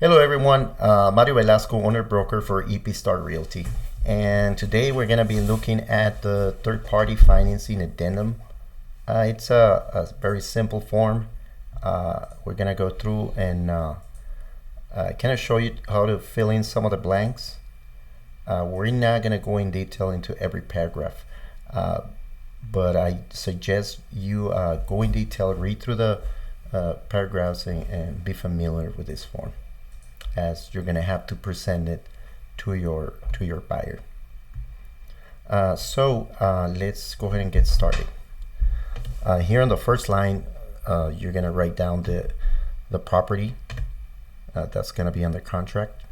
Hello everyone, Mario Velasco, owner broker for EP Star Realty. And today we're going to be looking at the third-party financing addendum. It's a very simple form. We're going to go through and kind of show you how to fill in some of the blanks. We're not going to go in detail into every paragraph, but I suggest you go in detail, read through the paragraphs and be familiar with this form, as you're going to have to present it to your buyer. Let's go ahead and get started. Here on the first line, you're going to write down the property that's going to be under contract.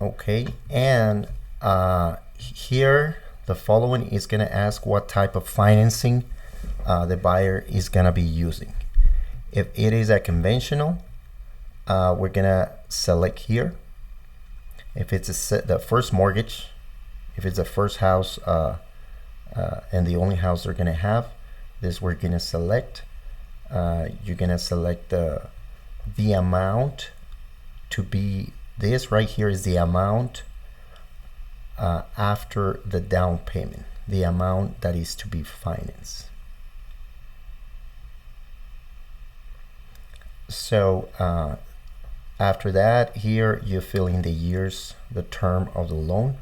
Okay, and here the following is going to ask what type of financing the buyer is going to be using. If it is a conventional, we're gonna select here. If it's the first mortgage, if it's the first house and the only house they're gonna have, this we're gonna select. You're gonna select the amount to be, this right here is the amount after the down payment, the amount that is to be financed. So after that, here you fill in the years, the term of the loan,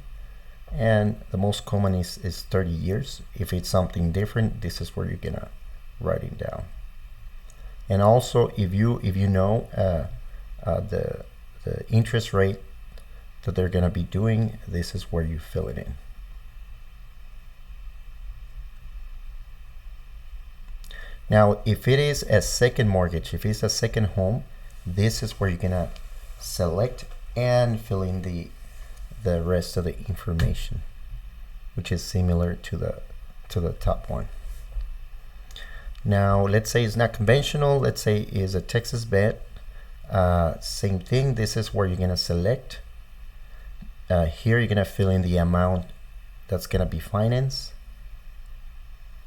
and the most common is 30 years. If it's something different, this is where you're gonna write it down. And also, if you know the interest rate that they're gonna be doing, this is where you fill it in. Now, if it is a second mortgage, if it's a second home, this is where you're gonna select and fill in the rest of the information, which is similar to the top one. Now, let's say it's not conventional. Let's say it's a Texas bed. Same thing. This is where you're gonna select. Here you're gonna fill in the amount that's gonna be financed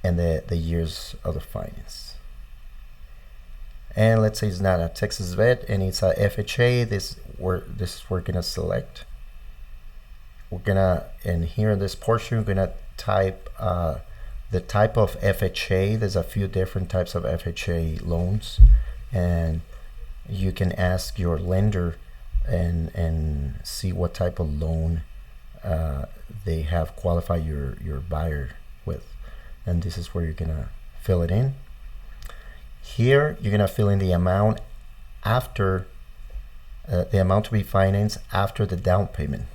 and the years of the finance. And let's say it's not a Texas vet and it's a FHA. This is where we're gonna select. We're gonna, and here in this portion, we're gonna type the type of FHA. There's a few different types of FHA loans, and you can ask your lender and see what type of loan they have qualified your buyer with. And this is where you're gonna fill it in. Here you're gonna fill in the amount after the amount to be financed after the down payment.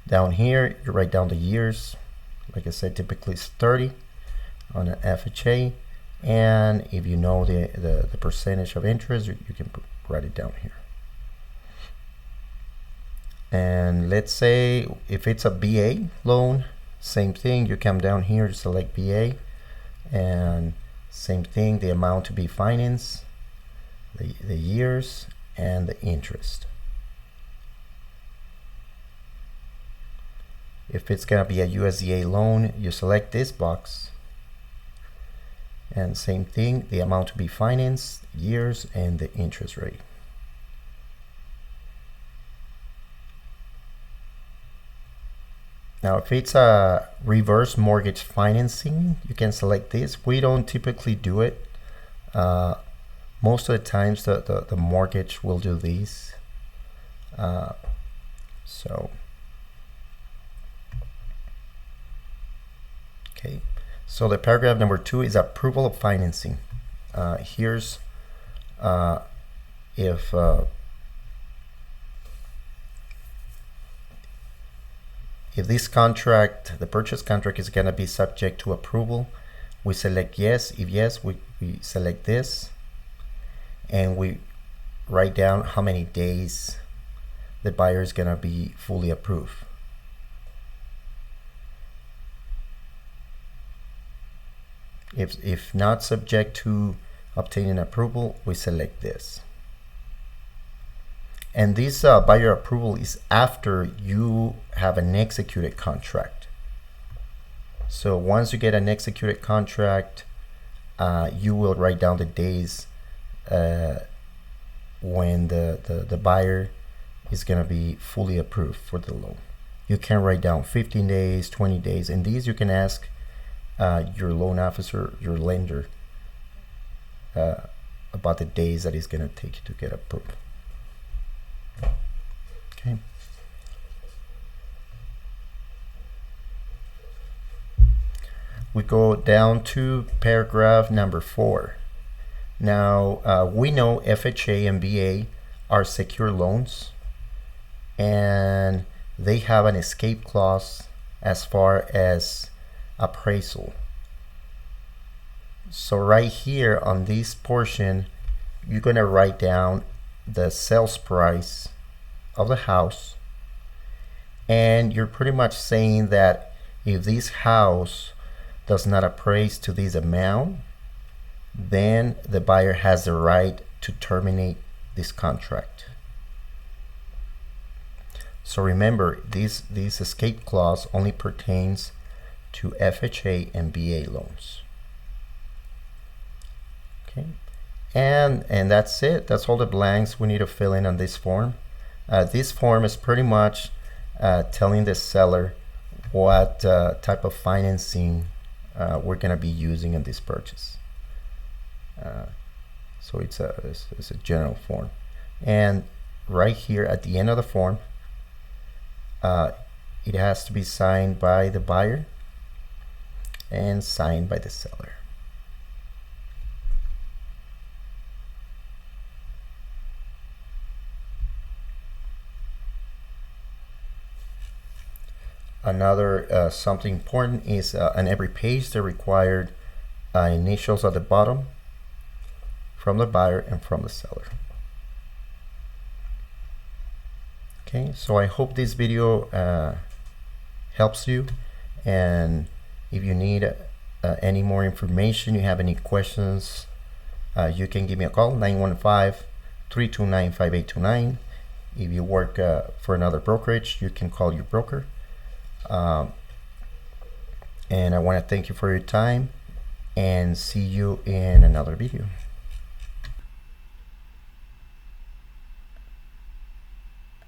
Down here you write down the years. Like I said, typically it's 30 on an FHA, and if you know the percentage of interest, you can write it down here. And let's say if it's a BA loan, same thing, you come down here to select BA, and same thing, the amount to be financed, the years, and the interest. If it's gonna be a USDA loan, you select this box, and same thing, the amount to be financed, years, and the interest rate. Now, if it's a reverse mortgage financing, you can select this. We don't typically do it. Most of the times, the mortgage will do these. Okay. So the paragraph number 2 is approval of financing. Here's if this contract, the purchase contract, is going to be subject to approval, we select yes. If yes, we select this, and we write down how many days the buyer is going to be fully approved. If not subject to obtaining approval, we select this. And this buyer approval is after you have an executed contract. So once you get an executed contract, you will write down the days when the buyer is going to be fully approved for the loan. You can write down 15 days, 20 days, and these you can ask your loan officer, your lender, about the days that it's going to take to get approved. Okay. We go down to paragraph number 4. Now, we know FHA and VA are secure loans, and they have an escape clause as far as appraisal. So right here on this portion, you're going to write down the sales price of the house, and you're pretty much saying that if this house does not appraise to this amount, then the buyer has the right to terminate this contract. So remember, this escape clause only pertains to FHA and VA loans. Okay, and that's it. That's all the blanks we need to fill in on this form. This form is pretty much telling the seller what type of financing we're going to be using in this purchase. So it's a general form, and right here at the end of the form, it has to be signed by the buyer and signed by the seller. Another something important is on every page the required initials at the bottom from the buyer and from the seller. Okay, so I hope this video helps you, and if you need any more information, you have any questions, you can give me a call, 915-329-5829. If you work for another brokerage, you can call your broker. And I want to thank you for your time, and see you in another video.